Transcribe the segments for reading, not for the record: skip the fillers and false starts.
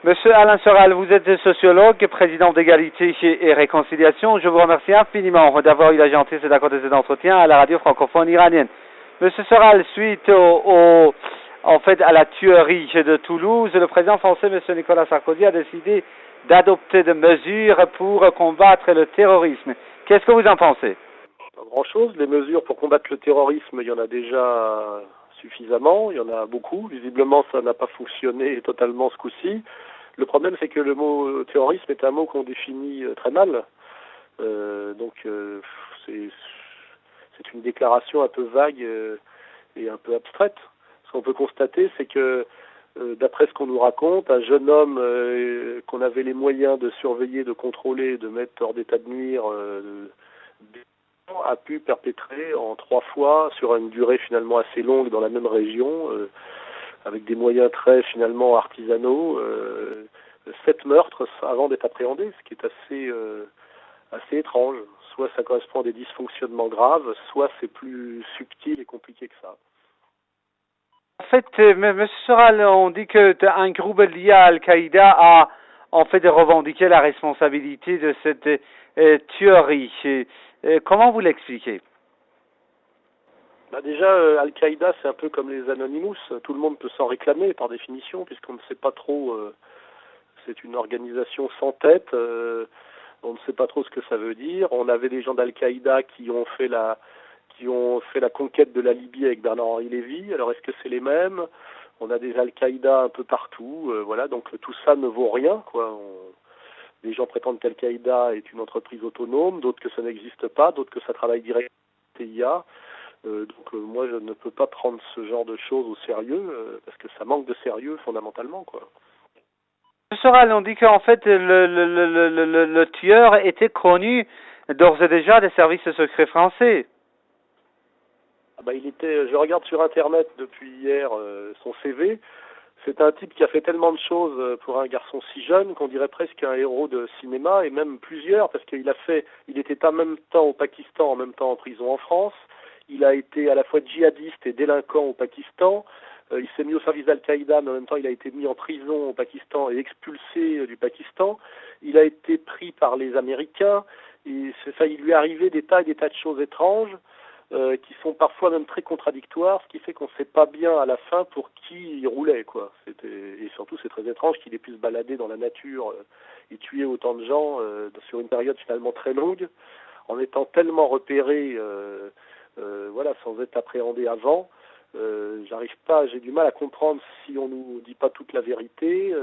Monsieur Alain Soral, vous êtes sociologue, président d'Égalité et Réconciliation. Je vous remercie infiniment d'avoir eu la gentillesse d'accorder cet entretien à la radio francophone iranienne. Monsieur Soral, suite à la tuerie de Toulouse, le président français, monsieur Nicolas Sarkozy, a décidé d'adopter des mesures pour combattre le terrorisme. Qu'est-ce que vous en pensez? Pas grand-chose. Les mesures pour combattre le terrorisme, il y en a déjà suffisamment, il y en a beaucoup. Visiblement, ça n'a pas fonctionné totalement ce coup-ci. Le problème, c'est que le mot terrorisme est un mot qu'on définit très mal. C'est une déclaration un peu vague et un peu abstraite. Ce qu'on peut constater, c'est que, d'après ce qu'on nous raconte, un jeune homme qu'on avait les moyens de surveiller, de contrôler, de mettre hors d'état de nuire, a pu perpétrer en 3 fois, sur une durée finalement assez longue dans la même région, avec des moyens très finalement artisanaux, 7 meurtres avant d'être appréhendé, ce qui est assez étrange. Soit ça correspond à des dysfonctionnements graves, soit c'est plus subtil et compliqué que ça. En fait, M. Soral, on dit qu'un groupe lié à Al-Qaïda a en fait revendiqué la responsabilité de cette tuerie. Comment vous l'expliquez? Déjà, Al-Qaïda, c'est un peu comme les Anonymous. Tout le monde peut s'en réclamer par définition, puisqu'on ne sait pas trop. C'est une organisation sans tête. On ne sait pas trop ce que ça veut dire. On avait des gens d'Al-Qaïda qui ont fait la conquête de la Libye avec Bernard-Henri Lévy. Alors, est-ce que c'est les mêmes? On a des Al-Qaïda un peu partout. Voilà, donc tout ça ne vaut rien, quoi. Les gens prétendent qu'Al-Qaïda est une entreprise autonome, d'autres que ça n'existe pas, d'autres que ça travaille directement avec la TIA. Moi, je ne peux pas prendre ce genre de choses au sérieux, parce que ça manque de sérieux fondamentalement, quoi. M. Soral, on dit qu'en fait le tueur était connu d'ores et déjà des services secrets français. Je regarde sur Internet depuis hier son CV. C'est un type qui a fait tellement de choses pour un garçon si jeune qu'on dirait presque un héros de cinéma, et même plusieurs, parce qu'il était en même temps au Pakistan, en même temps en prison en France. Il a été à la fois djihadiste et délinquant au Pakistan. Il s'est mis au service d'Al-Qaïda, mais en même temps, il a été mis en prison au Pakistan et expulsé du Pakistan. Il a été pris par les Américains. Il lui est arrivé des tas et des tas de choses étranges qui sont parfois même très contradictoires, ce qui fait qu'on ne sait pas bien à la fin pour qui il roulait, quoi. Et surtout, c'est très étrange qu'il ait pu se balader dans la nature et tuer autant de gens sur une période finalement très longue, en étant tellement repéré, sans être appréhendé avant. J'ai du mal à comprendre si on nous dit pas toute la vérité.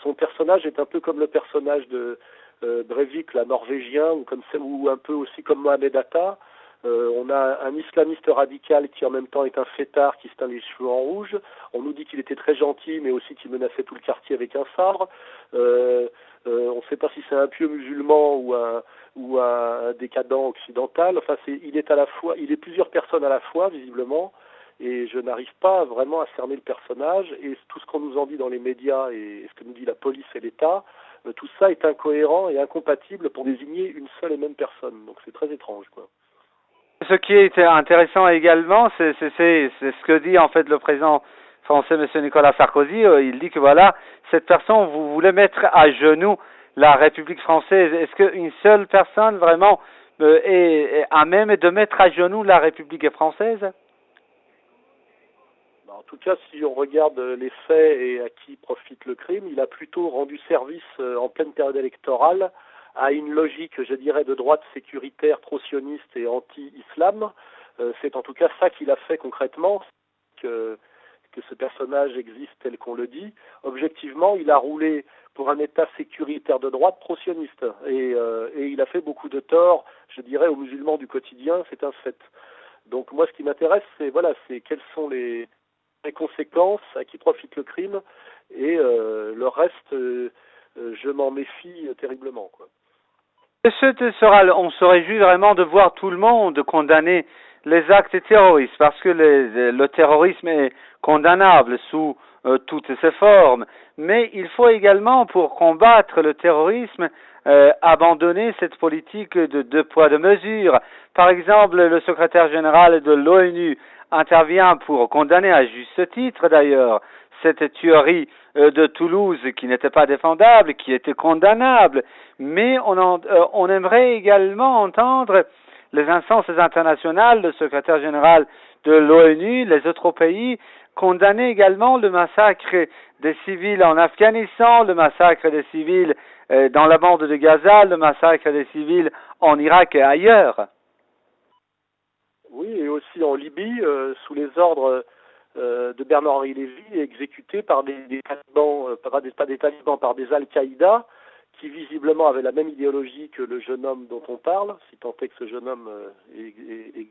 Son personnage est un peu comme le personnage de Breivik, la norvégien, ou un peu aussi comme Mohamed Atta. On a un islamiste radical qui en même temps est un fêtard qui se teint les cheveux en rouge. On nous dit qu'il était très gentil, mais aussi qu'il menaçait tout le quartier avec un sabre. On ne sait pas si c'est un pieux musulman ou un décadent occidental. Enfin, il est plusieurs personnes à la fois, visiblement, et je n'arrive pas vraiment à cerner le personnage. Et tout ce qu'on nous en dit dans les médias et ce que nous dit la police et l'État, tout ça est incohérent et incompatible pour désigner une seule et même personne. Donc c'est très étrange, quoi. Ce qui est intéressant également, c'est ce que dit en fait le président français, M. Nicolas Sarkozy. Il dit que voilà, cette personne, vous voulez mettre à genoux la République française. Est-ce qu'une seule personne vraiment est à même de mettre à genoux la République française? En tout cas, si on regarde les faits et à qui profite le crime, il a plutôt rendu service en pleine période électorale à une logique, je dirais, de droite sécuritaire, pro-sioniste et anti-islam. C'est en tout cas ça qu'il a fait concrètement, que ce personnage existe tel qu'on le dit. Objectivement, il a roulé pour un État sécuritaire de droite pro-sioniste. Et il a fait beaucoup de tort, je dirais, aux musulmans du quotidien, c'est un fait. Donc moi, ce qui m'intéresse, c'est quelles sont les conséquences, à qui profite le crime, et le reste, je m'en méfie terriblement, quoi. On se réjouit vraiment de voir tout le monde condamner les actes terroristes, parce que le terrorisme est condamnable sous toutes ses formes. Mais il faut également, pour combattre le terrorisme, abandonner cette politique de deux poids, deux mesures. Par exemple, le secrétaire général de l'ONU intervient pour condamner, à juste titre d'ailleurs, cette tuerie de Toulouse qui n'était pas défendable, qui était condamnable, mais on aimerait également entendre les instances internationales, le secrétaire général de l'ONU, les autres pays, condamner également le massacre des civils en Afghanistan, le massacre des civils dans la bande de Gaza, le massacre des civils en Irak et ailleurs. Oui, et aussi en Libye, sous les ordres de Bernard-Henri Lévy, exécuté par des talibans, pas des talibans, par des Al-Qaïda, qui visiblement avaient la même idéologie que le jeune homme dont on parle, si tant est que ce jeune homme est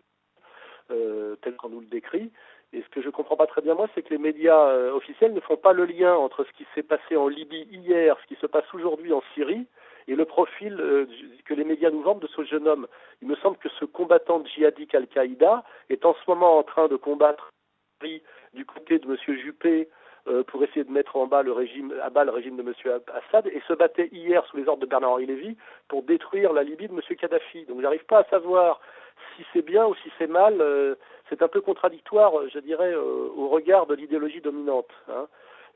tel qu'on nous le décrit. Et ce que je ne comprends pas très bien, moi, c'est que les médias officiels ne font pas le lien entre ce qui s'est passé en Libye hier, ce qui se passe aujourd'hui en Syrie, et le profil que les médias nous vendent de ce jeune homme. Il me semble que ce combattant djihadiste Al-Qaïda est en ce moment en train de combattre du côté de M. Juppé pour essayer de mettre à bas le régime de M. Assad, et se battait hier sous les ordres de Bernard-Henri Lévy pour détruire la Libye de M. Kadhafi. Donc j'arrive pas à savoir si c'est bien ou si c'est mal. C'est un peu contradictoire, je dirais, au regard de l'idéologie dominante. Hein.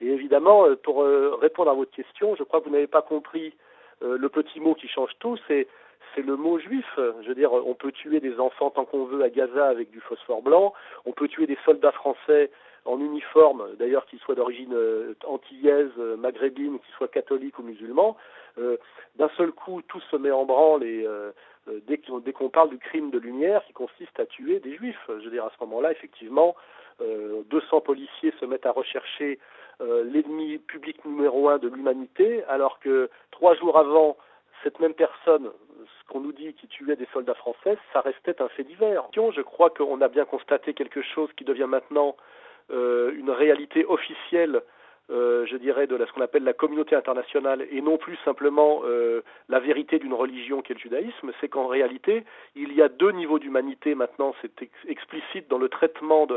Et évidemment, pour répondre à votre question, je crois que vous n'avez pas compris le petit mot qui change tout, c'est le mot juif. Je veux dire, on peut tuer des enfants tant qu'on veut à Gaza avec du phosphore blanc, on peut tuer des soldats français en uniforme, d'ailleurs qu'ils soient d'origine antillaise, maghrébine, qu'ils soient catholiques ou musulmans. D'un seul coup, tout se met en branle et dès qu'on parle du crime de lumière qui consiste à tuer des juifs. Je veux dire, à ce moment-là, effectivement, 200 policiers se mettent à rechercher l'ennemi public numéro 1 de l'humanité, alors que 3 jours avant, cette même personne, ce qu'on nous dit qui tuait des soldats français, ça restait un fait divers. Je crois qu'on a bien constaté quelque chose qui devient maintenant une réalité officielle, je dirais, de ce qu'on appelle la communauté internationale, et non plus simplement la vérité d'une religion qu'est le judaïsme. C'est qu'en réalité, il y a 2 niveaux d'humanité maintenant, c'est explicite dans le traitement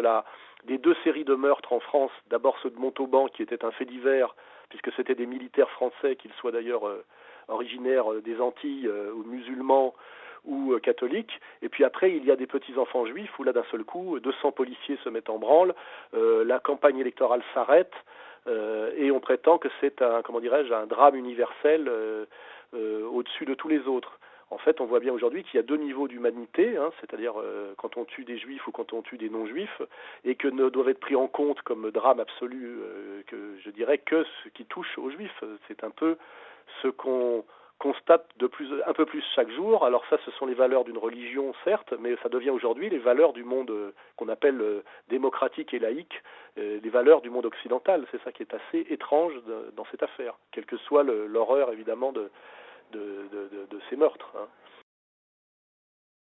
des 2 séries de meurtres en France. D'abord ceux de Montauban, qui était un fait divers, puisque c'était des militaires français, qu'ils soient d'ailleurs originaires des Antilles ou musulmans ou catholiques, et puis après il y a des petits-enfants juifs où là d'un seul coup 200 policiers se mettent en branle, la campagne électorale s'arrête, et on prétend que c'est un drame universel au-dessus de tous les autres. En fait, on voit bien aujourd'hui qu'il y a 2 niveaux d'humanité, hein, c'est-à-dire quand on tue des juifs ou quand on tue des non-juifs, et que ne doivent être pris en compte comme drame absolu que je dirais que ce qui touche aux juifs. C'est un peu ce qu'on constate un peu plus chaque jour. Alors ça, ce sont les valeurs d'une religion, certes, mais ça devient aujourd'hui les valeurs du monde qu'on appelle démocratique et laïque, les valeurs du monde occidental. C'est ça qui est assez étrange dans cette affaire, quelle que soit l'horreur évidemment de ces meurtres. Hein.